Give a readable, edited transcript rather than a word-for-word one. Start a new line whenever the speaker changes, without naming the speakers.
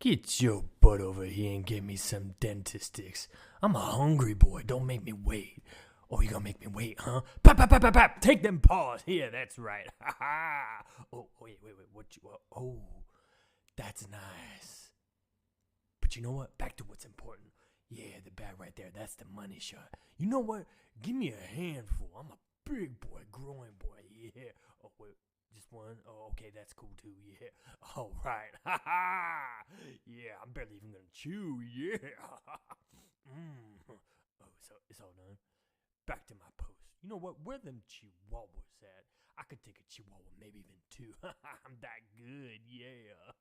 Get your butt over here and get me some dentist sticks. I'm a hungry boy. Don't make me wait. Oh, you gonna make me wait, huh? Pap, pap, pap, pap, pap. Take them paws. Yeah, that's right. Ha ha. Oh, wait. What you? Oh, that's nice. But you know what? Back to what's important. Yeah, the bag right there. That's the money shot. You know what? Give me a handful. I'm a big boy, growing boy. Yeah. Oh, wait. Just one? Oh, okay, that's cool too. Yeah. All right. Ha ha. Yeah, I'm barely even gonna chew. Yeah. Oh, so it's all done. Back to my post. You know what? Where them chihuahuas at? I could take a chihuahua, maybe even two. I'm that good. Yeah.